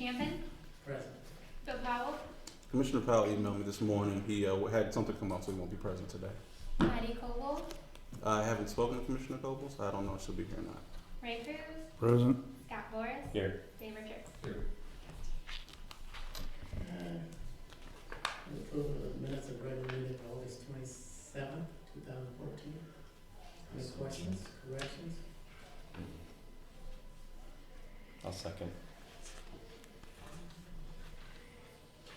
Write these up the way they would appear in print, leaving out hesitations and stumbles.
Campbell. Present. Bill Powell. Commissioner Powell emailed me this morning. He had something come up, so he won't be present today. Maddie Coble. I haven't spoken to Commissioner Coble, so I don't know if she'll be here or not. Ray Cruz. Present. Scott Boris. Here. Dave Richards. Approval of the minutes of regular meeting of August 27, 2014. Any questions, corrections? I'll second.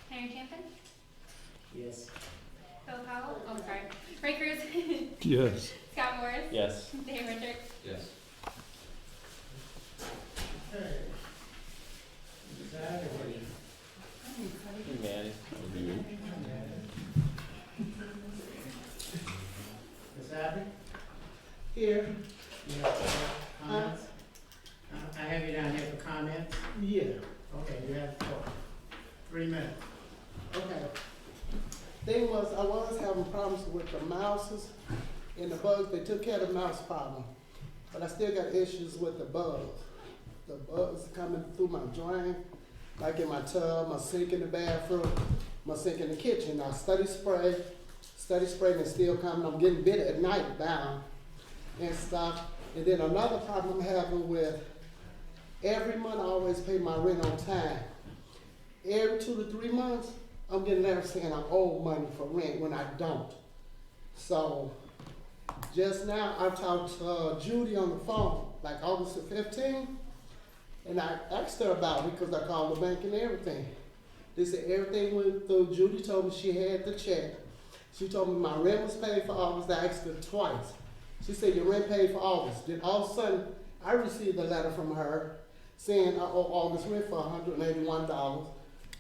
Henry Campbell. Yes. Bill Powell. Oh, sorry. Ray Cruz. Yes. Scott Boris. Yes. Dave Richards. Yes. Okay. Saturday. Maddie. Ms. Abbey? Here. You have comments? I have you down here for comments? Yeah. Okay, you have 3 minutes. Okay. Thing was, I was having problems with the mouses and the bugs. They took care of the mouse problem, but I still got issues with the bugs. The bugs coming through my drain, like in my tub, my sink in the bathroom, my sink in the kitchen. I study spray, and it's still coming. I'm getting bit at night bound and stuff. And then another problem I'm having with, every month I always pay my rent on time. Every 2 to 3 months, I'm getting letters saying I owe money for rent when I don't. So, just now I talked to Judy on the phone, like August the 15th, and I asked her about it because I called the bank and everything. They said everything went through. Judy told me she had the check. She told me my rent was paid for August. I asked her twice. She said your rent paid for August. Then all of a sudden, I received a letter from her saying I owe August rent for $181.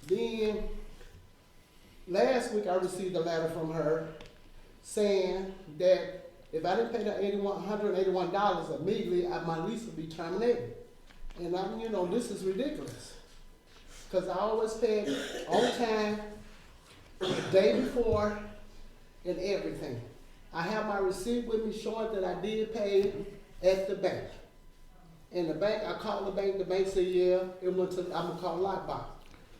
Then, last week I received a letter from her saying that if I didn't pay the $181 immediately, my lease would be terminated. And this is ridiculous. Because I always pay on time, the day before, and everything. I have my receipt with me showing that I did pay at the bank. And the bank, I called the bank said, yeah, it went to, I'm gonna call Lockbox.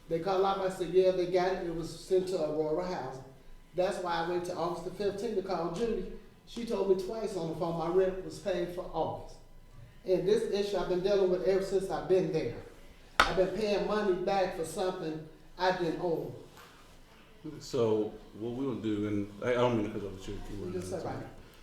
They called Lockbox, said, yeah, they got it, it was sent to Aurora Housing. That's why I went to August the 15th to call Judy. She told me twice on the phone my rent was paid for August. And this issue I've been dealing with ever since I've been there. I've been paying money back for something I didn't owe. So what we'll do, and I don't mean to cut off the shoot. Yes, sir, right.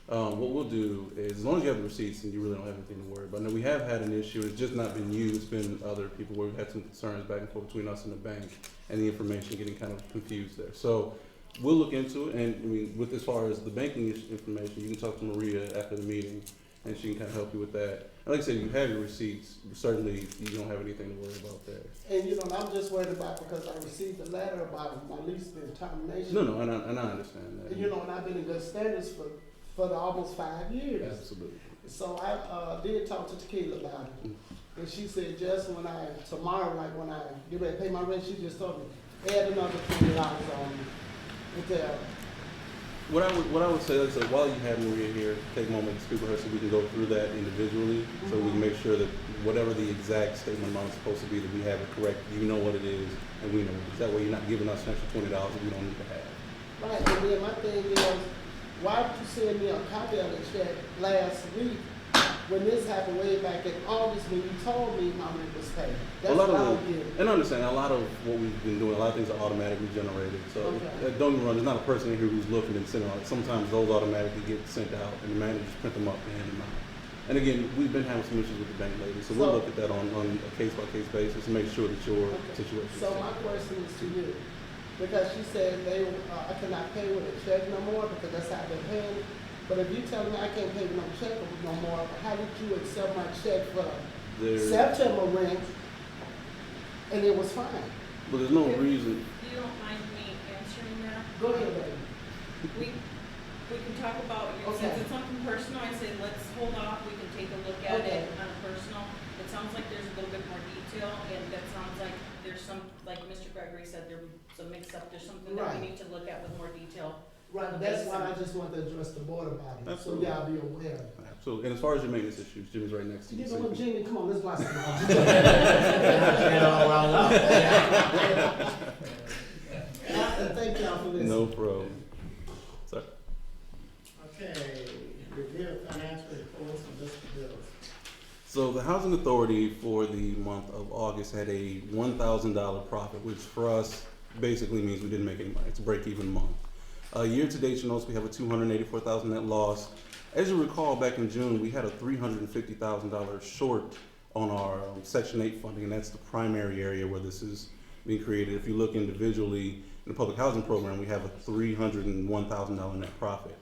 What we'll do is, as long as you have the receipts and you really don't have anything to worry about. Now, we have had an issue. It's just not been you. It's been other people where we've had some concerns back and forth between us and the bank, and the information getting kind of confused there. So we'll look into it. And I mean, with as far as the banking information, you can talk to Maria after the meeting, and she can kind of help you with that. And like I said, you have your receipts. Certainly, you don't have anything to worry about there. And I'm just worried about because I received a letter about my lease being termination. No, and I understand that. And and I've been in good standards for the almost 5 years. Absolutely. So I did talk to Tequila about it. And she said just tomorrow, like when I get ready to pay my rent, she just told me, add another $20 on me. Until What I would say is that while you have Maria here, take a moment to speak with her so we can go through that individually, so we can make sure that whatever the exact statement amount is supposed to be, that we have it correct, you know what it is, and we know what it is. That way you're not giving us an extra $20 that we don't need to have. right, and then my thing is, why did you send me a copy of the check last week when this happened way back in August when you told me my rent was paid? That's what I don't get. And I understand, a lot of what we've been doing, a lot of things are automatically generated. So don't get me wrong, there's not a person in here who's looking and sending out. Sometimes those automatically get sent out and the managers print them up and hand them out. And again, we've been having some issues with the bank lately, so we'll look at that on a case-by-case basis and make sure that your situation is So my question is to you, because she said I cannot pay with a check no more because that's how I've been paying. But if you tell me I can't pay with no check no more, how did you accept my check for September rent and it was fine? But there's no reason. You don't mind me answering that? Go ahead, baby. We can talk about, Okay. since it's something personal, I say let's hold off, we can take a look at it on a personal. It sounds like there's a little bit more detail, and that sounds like there's some, like Mr. Gregory said, there's some mix up, there's something that Right. we need to look at with more detail. Right, that's why I just want to address the board about it, Absolutely. so y'all be aware of it. Absolutely. And as far as your maintenance issues, Jimmy's right next to you. You so know what, you can- Jimmy, come on, let's watch some. And all around. Thank y'all for listening. No problem. Sorry. Okay, review of financial reports and list of bills. So the Housing Authority for the month of August had a $1,000 profit, which for us basically means we didn't make any money. It's a break-even month. Year to date, you notice we have a $284,000 net loss. As you recall, back in June, we had a $350,000 short on our Section 8 funding, and that's the primary area where this is being created. If you look individually in the public housing program, we have a $301,000 net profit.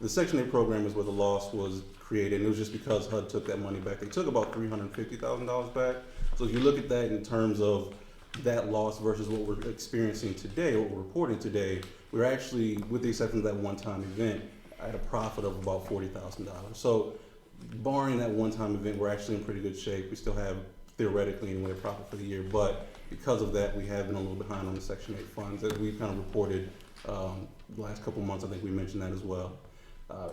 The Section 8 program is where the loss was created, and it was just because HUD took that money back. They took about $350,000 back. So if you look at that in terms of that loss versus what we're experiencing today, what we're reporting today, we're actually, with the exception of that one-time event, at a profit of about $40,000. So barring that one-time event, we're actually in pretty good shape. We still have, theoretically anyway, a profit for the year, but because of that, we have been a little behind on the Section 8 funds that we've kind of reported the last couple months. I think we mentioned that as well.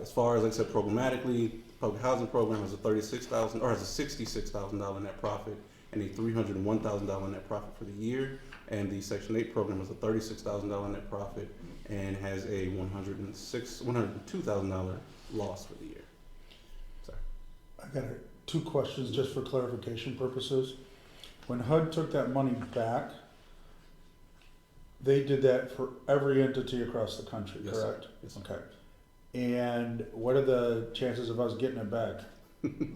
As far as, like I said, programmatically, public housing program has a $66,000 net profit and a $301,000 net profit for the year, and the Section 8 program has a $36,000 net profit and has a $102,000 loss for the year. Sorry. I got two questions just for clarification purposes. When HUD took that money back, they did that for every entity across the country, Yes, sir. correct? Yes, sir. Okay. And what are the chances of us getting it back?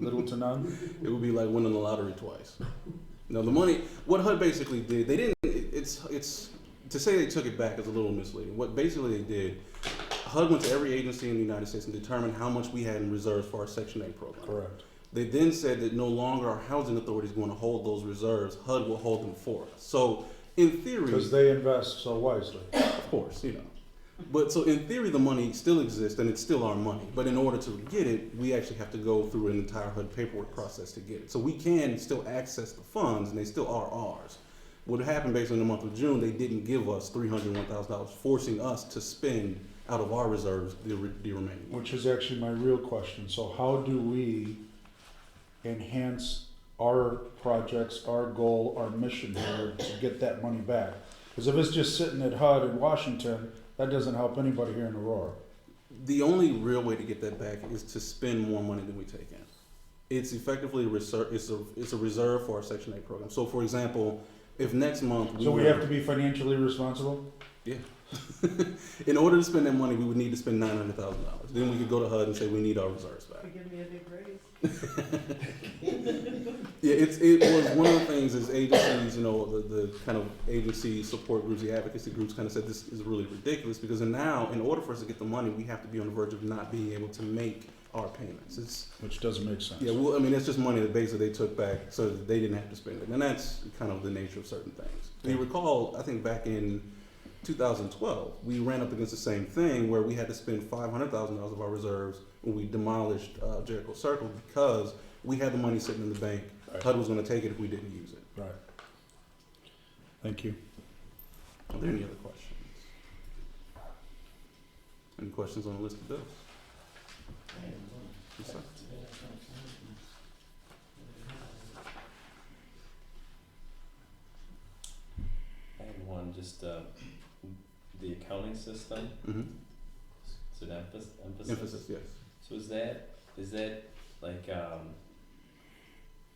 Little to none? It would be like winning the lottery twice. No, the money, what HUD basically did, they didn't, it's, to say they took it back is a little misleading. What basically they did, HUD went to every agency in the United States and determined how much we had in reserves for our Section 8 program. Correct. They then said that no longer our housing authority is going to hold those reserves, HUD will hold them for us. So in theory, Because they invest so wisely. of course, you know. But so in theory, the money still exists and it's still our money. But in order to get it, we actually have to go through an entire HUD paperwork process to get it. So we can still access the funds and they still are ours. What happened basically in the month of June, they didn't give us $301,000, forcing us to spend out of our reserves the remaining. Which is actually my real question. So how do we enhance our projects, our goal, our mission here to get that money back? Because if it's just sitting at HUD in Washington, that doesn't help anybody here in Aurora. The only real way to get that back is to spend more money than we take in. It's effectively a reserve, it's a reserve for our Section 8 program. So for example, if next month So we have to be financially responsible? Yeah. In order to spend that money, we would need to spend $900,000. Then we could go to HUD and say we need our reserves back. Give me a big raise. Yeah, it was one of the things as agencies, you know, the kind of agency support groups, the advocacy groups kind of said this is really ridiculous because now, in order for us to get the money, we have to be on the verge of not being able to make our payments. Which doesn't make sense. Yeah, well, I mean, it's just money that basically they took back so that they didn't have to spend it. And that's kind of the nature of certain things. And you recall, I think back in 2012, we ran up against the same thing where we had to spend $500,000 of our reserves when we demolished Jericho Circle because we had the money sitting in the bank. Right. HUD was going to take it if we didn't use it. Right. Thank you. Are there any other questions? Any questions on the list of bills? Yes, sir. I had one, just, the accounting system, Mm-hmm. is it emphasis? Emphasis, yes. So is that like,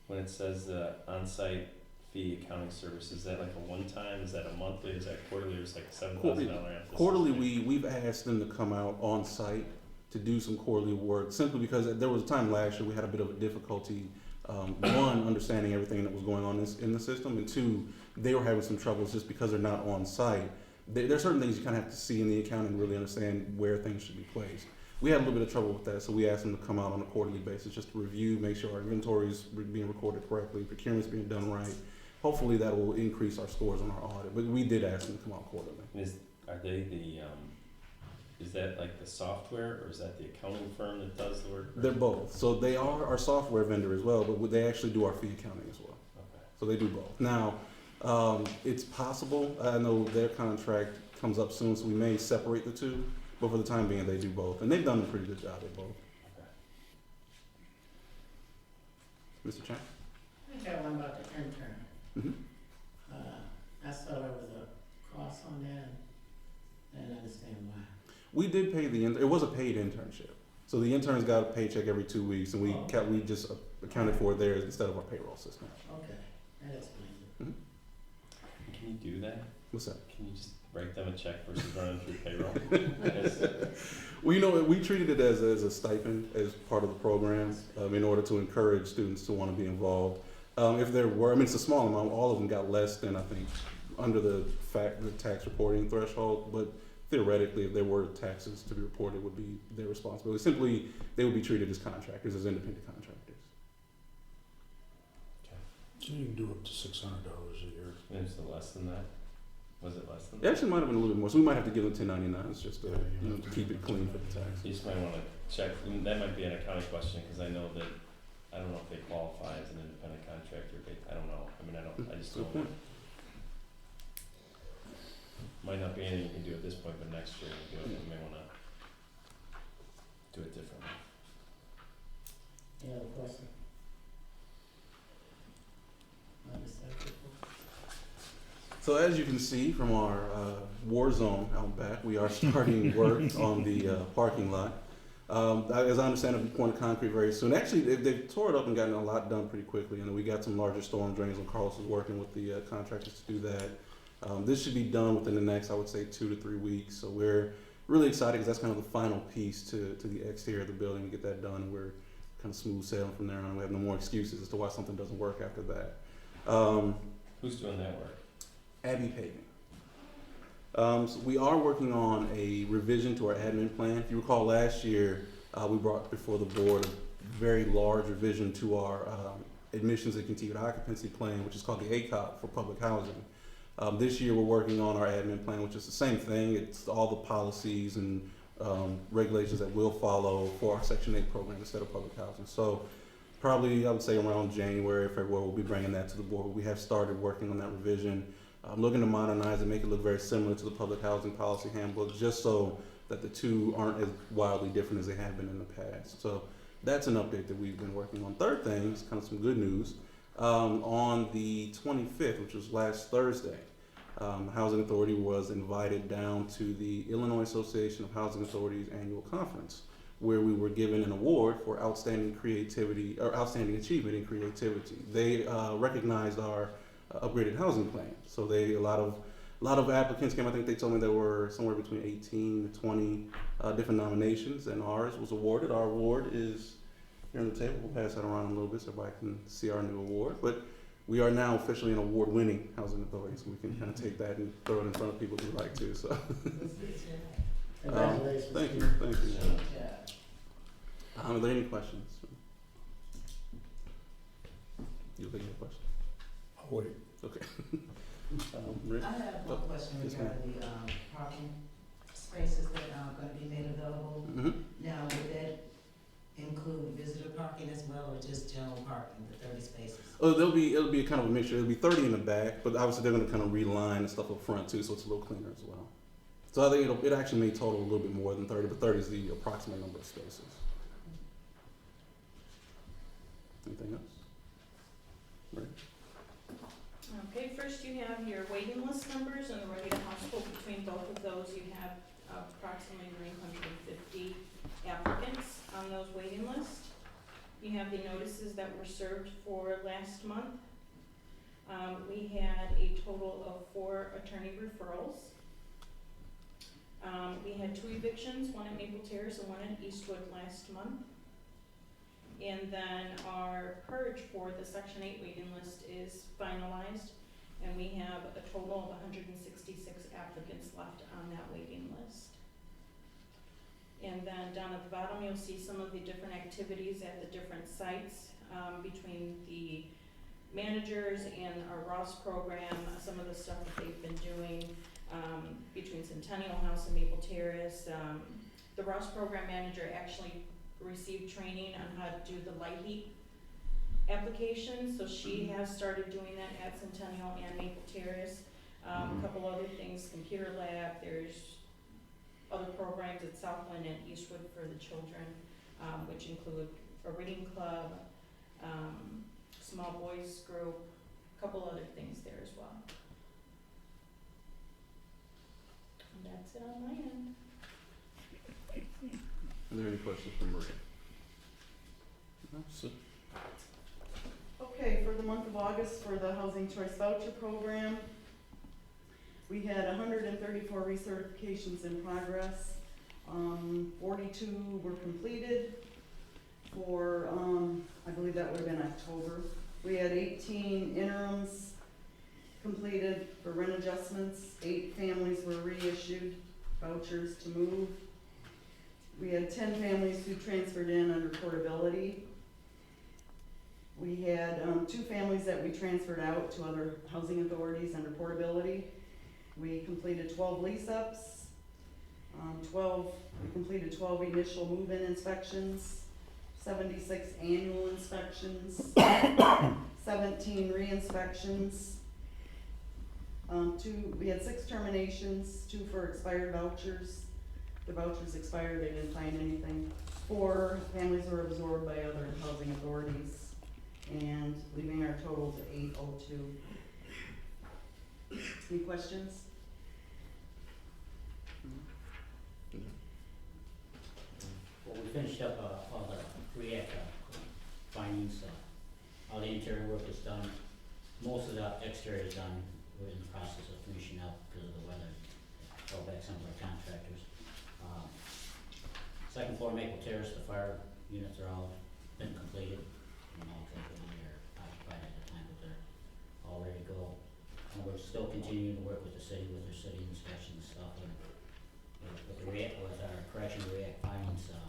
when it says, on-site fee accounting service, is that like a one-time, is that a monthly, is that quarterly, or is it like $7,000 emphasis? Quarterly, we've asked them to come out on site to do some quarterly work, simply because there was a time last year we had a bit of a difficulty, one, understanding everything that was going on in the system, and two, they were having some troubles just because they're not on site. There are certain things you kind of have to see in the account and really understand where things should be placed. We had a little bit of trouble with that, so we asked them to come out on a quarterly basis just to review, make sure our inventory is being recorded correctly, procurement's being done right. Hopefully that will increase our scores on our audit, but we did ask them to come out quarterly. Are they is that like the software, or is that the accounting firm that does the work? They're both. So they are our software vendor as well, but they actually do our fee accounting as well. Okay. So they do both. Now, it's possible, I know their contract comes up soon, so we may separate the two, but for the time being, they do both. And they've done a pretty good job at both. Okay. Mr. Chan? I got one about the intern. Mm-hmm. saw there was a cost on that, and I didn't understand why. We did pay it was a paid internship. So the interns got a paycheck every 2 weeks, and Oh, okay. we just accounted for it there instead of our payroll system. Okay, that explains it. Can you do that? What's that? Can you just write them a check versus running through payroll? Yes. Well, you know, we treated it as a stipend as part of the program in order to encourage students to want to be involved. If there were, I mean, it's a small amount. All of them got less than, I think, under the tax reporting threshold. But theoretically, if there were taxes to be reported, it would be their responsibility. Simply, they would be treated as contractors, as independent contractors. So you can do up to $600 a year. And it's less than that? Was it less than It that? actually might have been a little bit more. So we might have to give them 1099s just to Yeah, you have to keep give it them clean for the tax. You just might wanna check, that might be an accounting question, cause I know that, I don't know if they qualify as an independent contractor, I don't know, I mean, I just Good don't. point. Might not be anything you can do at this point, but next year you may wanna do it differently. Any other question? So as you can see from our war zone out back, we are starting work on the parking lot. As I understand, it'll be pouring concrete very soon. Actually, they've tore it up and gotten a lot done pretty quickly. You know, we got some larger storm drains, and Carlos is working with the contractors to do that. This should be done within the next, I would say, 2 to 3 weeks. So we're really excited because that's kind of the final piece to the exterior of the building to get that done. And we're kind of smooth sailing from there on. We have no more excuses as to why something doesn't work after that. Who's doing that work? Abbey Paving. So we are working on a revision to our admin plan. If you recall last year, we brought before the board a very large revision to our admissions and continued occupancy plan, which is called the ACOP for public housing. This year we're working on our admin plan, which is the same thing. It's all the policies and regulations that we'll follow for our Section 8 program instead of public housing. So probably I would say around January, February, we'll be bringing that to the board. We have started working on that revision. I'm looking to modernize and make it look very similar to the public housing policy handbook, just so that the two aren't as wildly different as they have been in the past. So that's an update that we've been working on. Third thing is kind of some good news. On the 25th, which was last Thursday, Housing Authority was invited down to the Illinois Association of Housing Authorities annual conference, where we were given an award for outstanding creativity or outstanding achievement in creativity. They recognized our upgraded housing plan. So a lot of applicants came. I think they told me there were somewhere between 18 to 20 different nominations, and ours was awarded. Our award is here on the table. We'll pass that around a little bit so everybody can see our new award. But we are now officially an award-winning housing authority, so we can kind of take that and throw it in front of people if we like to. So Congratulations. thank you. Are there any questions? You think you have a question? Oh, wait. Okay. Rick? I have one question Yes, ma'am. regarding the parking spaces that are gonna be made available. Mm-hmm. Now, would that include visitor parking as well, or just general parking, the 30 spaces? Oh, it'll be a kind of a mixture. It'll be 30 in the back, but obviously they're going to kind of reline the stuff up front too, so it's a little cleaner as well. So I think it actually may total a little bit more than 30, but 30 is the approximate number of spaces. Anything else? Right. Okay, first you have your waiting list numbers and the regular household. Between both of those, you have approximately 950 applicants on those waiting lists. You have the notices that were served for last month. We had a total of 4 attorney referrals. We had 2 evictions, one at Maple Terrace and one at Eastwood last month. And then our purge for the Section 8 waiting list is finalized, and we have a total of 166 applicants left on that waiting list. And then down at the bottom, you'll see some of the different activities at the different sites between the managers and our Ross program, some of the stuff that they've been doing between Centennial House and Maple Terrace. The Ross program manager actually received training on how to do the light heat application, so she has started doing that at Centennial and Maple Terrace. A couple other things, computer lab, there's other programs at Southland and Eastwood for the children, which include a reading club, small boys group, a couple other things there as well. That's it on my end. Are there any questions for Maria? No, so, Okay, for the month of August, for the Housing Choice Voucher Program, we had 134 recertifications in progress. 42 were completed for, I believe that would have been October. We had 18 interims completed for rent adjustments. 8 families were reissued vouchers to move. We had 10 families who transferred in under portability. We had 2 families that we transferred out to other housing authorities under portability. We completed 12 lease-ups, we completed 12 initial move-in inspections, 76 annual inspections, 17 re-inspections. We had 6 terminations, 2 for expired vouchers. The vouchers expired, they didn't find anything. 4 families were absorbed by other housing authorities, and leaving our total to 802. Any questions? Well, we finished up all the REAC findings, all the interior work is done. Most of the exterior is done. We're in the process of finishing up because of the weather. Call back some of our contractors. Second floor Maple Terrace, the fire units are all been completed. I don't know exactly when they're occupied at the time, but they're all ready to go. And we're still continuing to work with the city, with their city inspection and stuff, and with our correction REAC findings, it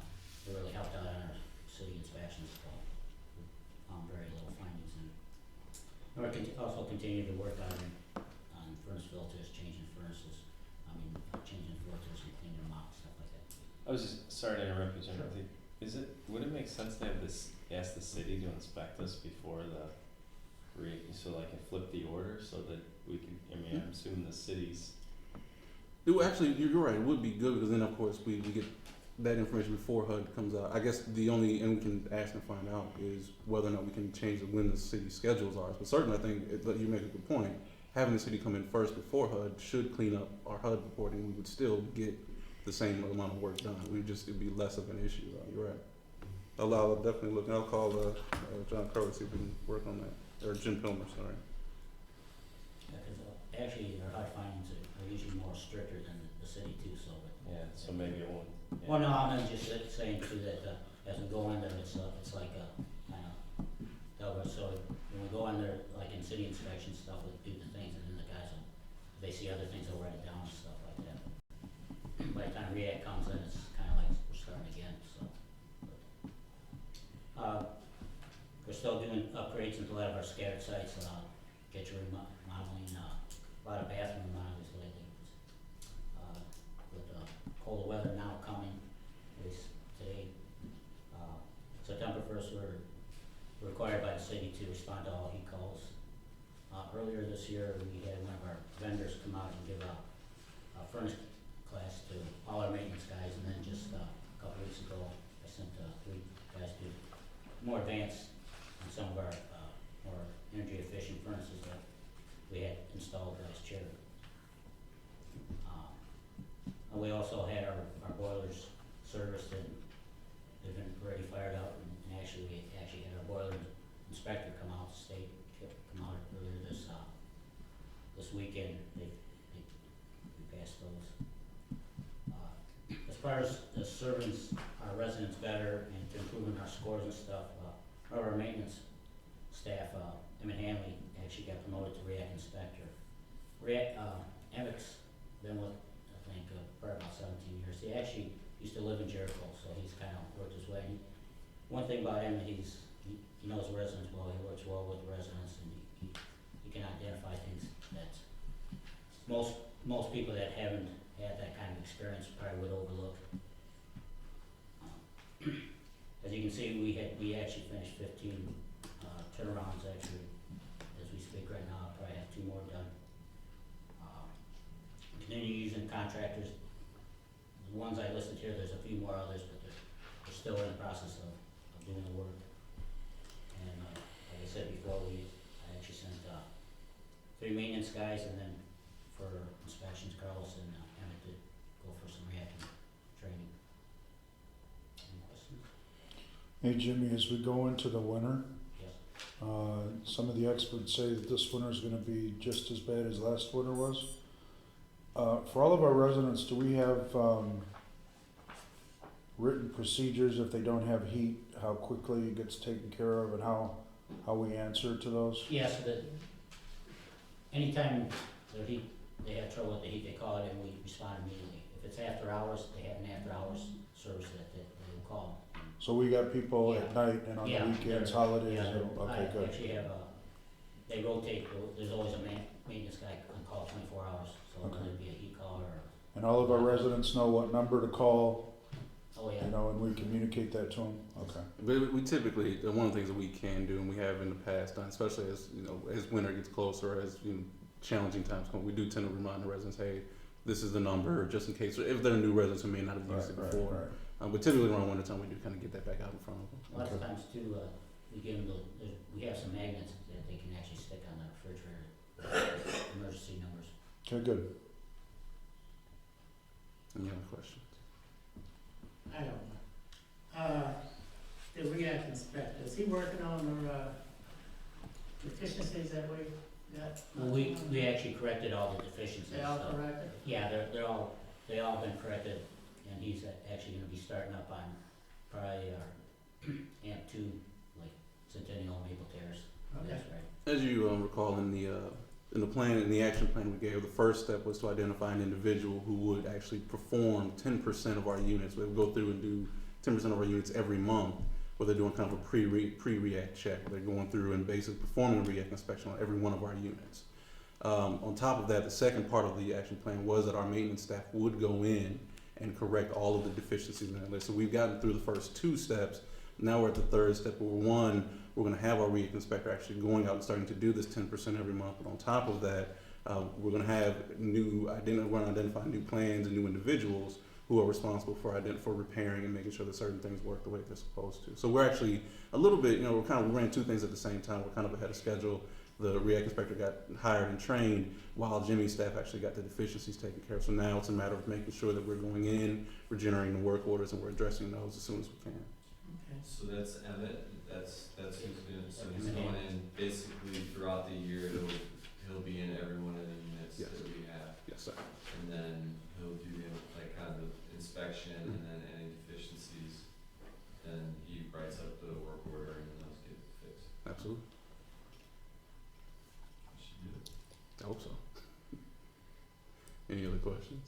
really helped out on our city inspections, so we found very little findings, and we're also continue to work on furnace filters, changing furnaces, changing filters and cleaning them out, stuff like that. I was just, sorry to interrupt you, Jennifer. Would it make sense to have ask the city to inspect us before so like and flip the order so that we can, I'm assuming the city's. Actually, you're right, it would be good, because then of course we get that information before HUD comes out. I guess and we can ask and find out, is whether or not we can change when the city schedules are. But certainly I think you make a good point. Having the city come in first before HUD should clean up our HUD reporting. We would still get the same amount of work done. It'd be less of an issue. You're right. I'll definitely look, and I'll call John Curry, see if we can work on that. Or Jim Pilmer, sorry. Yeah, because actually our HUD findings are usually more stricter than the city too, so. Yeah, so maybe it won't. Yeah. Well, no, I'm just saying too that, as we go in there, it's like so when we go in there, like in city inspection stuff, we do the things, and then the guys if they see other things, they'll write it down and stuff like that. By the time REAC comes in, it's kinda like we're starting again, so. We're still doing upgrades into a lot of our scattered sites, get your remodeling, a lot of bathroom remodels lately. With colder weather now coming, at least today, September 1st, we're required by the city to respond to all heat calls. Earlier this year, we had one of our vendors come out and give a furnace class to all our maintenance guys, and then just a couple weeks ago, I sent 3 guys to more advanced on some of our more energy efficient furnaces that we had installed last year. And we also had our boilers serviced, and they've been already fired up, and actually we actually had our boiler inspector come out, the state come out earlier this weekend. They passed those. As far as serving our residents better and to improving our scores and stuff, one of our maintenance staff, Emmett Hanley, actually got promoted to REAC inspector. Emmett's been with, I think, for about 17 years. He actually used to live in Jericho, so he's kind of worked his way. And one thing about him, he knows residents well. He works well with residents, and he can identify things that most people that haven't had that kind of experience probably would overlook. As you can see, we actually finished 15 turnarounds actually as we speak right now. I'll probably have 2 more done. Continue using contractors. The ones I listed here, there's a few more others, but they're still in the process of doing the work. And like I said before, I actually sent 3 maintenance guys, and then for inspections, Carlos and Emmett did go for some reactive training. Any questions? Hey Jimmy, as we go into the winter, Yes. some of the experts say that this winter is gonna be just as bad as last winter was. For all of our residents, do we have, written procedures if they don't have heat, how quickly it gets taken care of and how we answer to those? Yeah, so that anytime the heat, they have trouble with the heat, they call it and we respond immediately. If it's after hours, they have an after hours service that they will call. So we got people at Yeah. night and on the Yeah, weekends, they're- holidays, Yeah, okay, I good. actually have they rotate, there's always a maintenance guy on call 24 hours, so Okay. whether it be a heat call or, And all of our residents know what number to call, oh yeah. you know, and we communicate that to them, okay. But we typically, one of the things that we can do, and we have in the past done, especially as, you know, as winter gets closer, as, you know, challenging times come, we do tend to remind the residents, hey, this is the number, just in case, if there are new residents who may not have used it before. But typically around winter time, we do kind of get that back out in front of them. A lot of times too, we give them we have some magnets that they can actually stick on the refrigerator, emergency numbers. Okay, good. Any other questions? I have one. The react inspector, is he working on the deficiencies that we got? Well, we actually corrected all the deficiencies, They all so, corrected? yeah, they all been corrected, and he's actually gonna be starting up on probably our AMP 2, like Centennial Maple Terrace. Okay. That's right. As you recall in the plan, in the action plan we gave, the first step was to identify an individual who would actually perform 10% of our units. We would go through and do 10% of our units every month, where they're doing kind of a pre-react check. They're going through and basically performing a react inspection on every one of our units. On top of that, the second part of the action plan was that our maintenance staff would go in and correct all of the deficiencies in that list. So we've gotten through the first two steps. Now we're at the third step where we're going to have our react inspector actually going out and starting to do this 10% every month. But on top of that, we're going to have we're going to identify new plans and new individuals who are responsible for repairing and making sure that certain things work the way they're supposed to. So we're actually a little bit, we ran two things at the same time. We're kind of ahead of schedule. The react inspector got hired and trained while Jimmy's staff actually got the deficiencies taken care of. So now it's a matter of making sure that we're going in, we're generating the work orders, and we're addressing those as soon as we can. Okay. So that's Emmett, that's who's gonna, so he's going in basically throughout the year, he'll be in every one of the units Yes. that we have. Yes, sir. And then he'll do like kind of inspection and then any deficiencies, then he writes up the work order and those get fixed. Absolutely. We should do it. I hope so. Any other questions?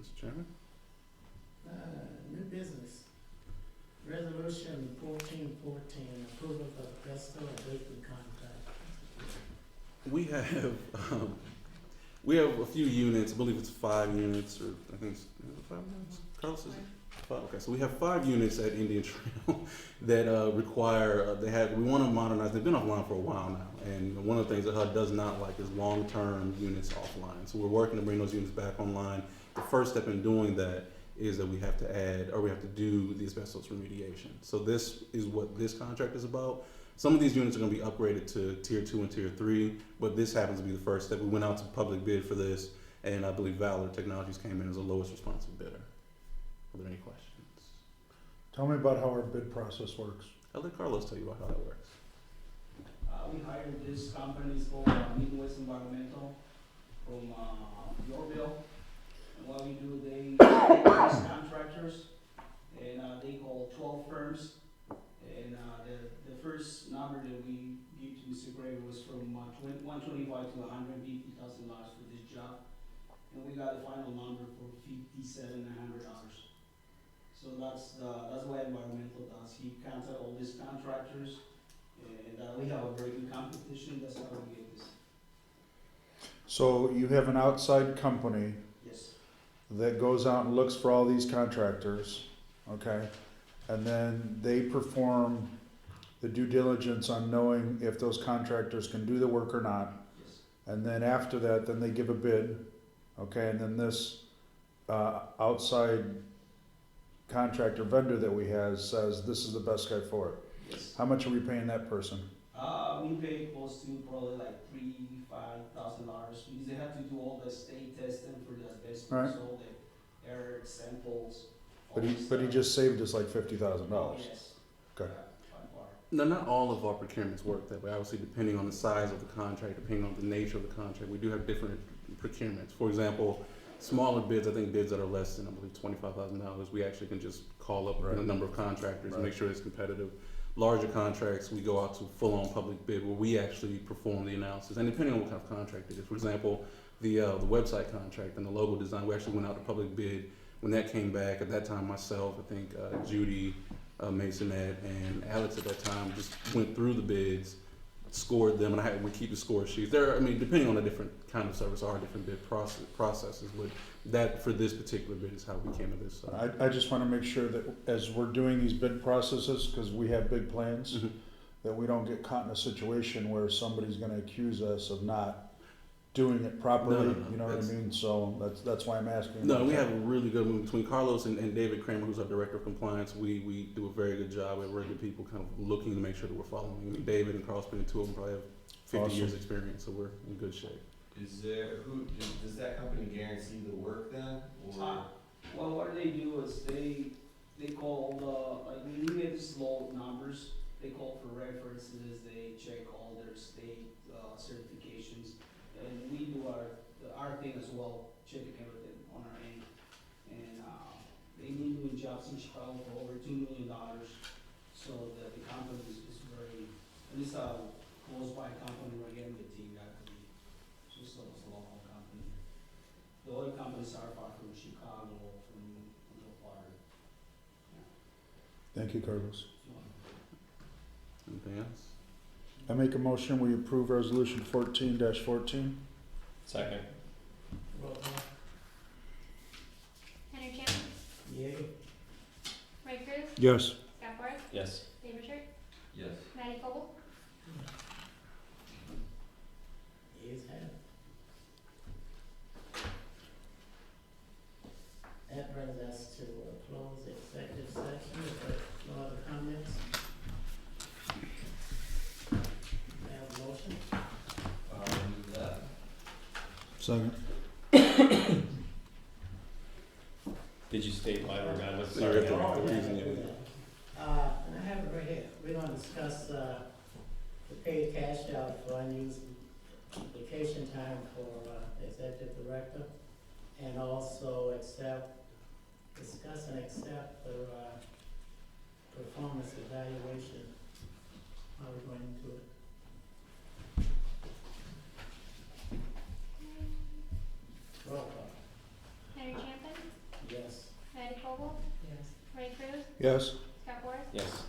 Mr. Chairman? New business. Resolution 1414, approval of the Pesto abatement contract. We have a few units. I believe it's 5 units, or I think it's 5 units. Carlos, is it 5? Okay, so we have 5 units at Indian Trail that require. We want to modernize. They've been offline for a while now, and one of the things that HUD does not like is long-term units offline. So we're working to bring those units back online. The first step in doing that is that we have to do the asbestos remediation. So this is what this contract is about. Some of these units are going to be upgraded to tier 2 and tier 3, but this happens to be the first step. We went out to public bid for this, and I believe Valor Technologies came in as the lowest responsive bidder. Are there any questions? Tell me about how our bid process works. I'll let Carlos tell you about how that works. We hired this company called Midwest Environmental from Yorkville. And what we do, they these contractors, and they call 12 firms. And the first number that we give to Mr. Gray was from $125,000 to $150,000 for this job. And we got the final number for $57,900. So that's what environmental does. He counted all these contractors, and we have a very good competition. That's how we get this. So you have an outside company Yes. that goes out and looks for all these contractors, okay? And then they perform the due diligence on knowing if those contractors can do the work or not. Yes. And then after that, then they give a bid, okay? And then this outside contractor vendor that we have says, this is the best guy for it. Yes. How much are we paying that person? We pay close to probably like $5,000 because they have to do all the state testing for the asbestos, Right. all the air samples. all But he, this but he stuff. just saved us like $50,000. Oh, yes. Okay. Yeah, by far. No, not all of our procurements work that way. Obviously, depending on the size of the contract, depending on the nature of the contract, we do have different procurements. For example, smaller bids, I think bids that are less than, I believe, $25,000, we actually can just call up Right. a number of contractors and Right. make sure it's competitive. Larger contracts, we go out to full-on public bid where we actually perform the analysis. And depending on what kind of contract it is, for example, the website contract and the logo design, we actually went out to public bid. When that came back, at that time, myself, I think Judy, Masonette, and Alex at that time just went through the bids, scored them, and we keep the score sheets. There, I mean, depending on the different kind of service, are different bid processes. But that for this particular bid is how we came to this. I just want to make sure that as we're doing these bid processes, because we have big plans, Mhm. that we don't get caught in a situation where somebody's going to accuse us of not doing it properly. No. You know what I mean? So that's why I'm asking. No, about we that. have a really good one between Carlos and David Kramer, who's our director of compliance. We do a very good job. We have very good people kind of looking to make sure that we're following. I mean, David and Carlos, being two of them, probably have 50 years Awesome. experience, so we're in good shape. Is there, does that company guarantee the work then, or? Well, what they do is they call the, like, when you get these low numbers, they call for references, they check all their state certifications, and we do our thing as well, checking everything on our end. And they've been doing jobs in Chicago for over $2 million, so the company is very, and it's a close by company right here in the team, actually. Just a local company. The other companies are far from Chicago, from Florida. Thank you, Carlos. Anything else? I make a motion, we approve resolution 14-14. Second. Roll call. Henry Champion, Yay. Ray Cruz, Yes. Scott Boras, Yes. David Richard, Yes. Maddie Cole, Ayes have it. That brings us to a closed executive session, if there are no other comments. May I have a motion? Do that. Second. Did you state why we're gone with? Yeah, we have to- Oh, yeah, reason, yeah, yeah. yeah. And I have it right here. We're gonna discuss, the paid cash out for unused vacation time for, executive director, and also discuss and accept the, performance evaluation. How are we going to do it? Roll call. Henry Champion, Yes. Maddie Cole, Yes. Ray Cruz, Yes. Scott Boras, Yes.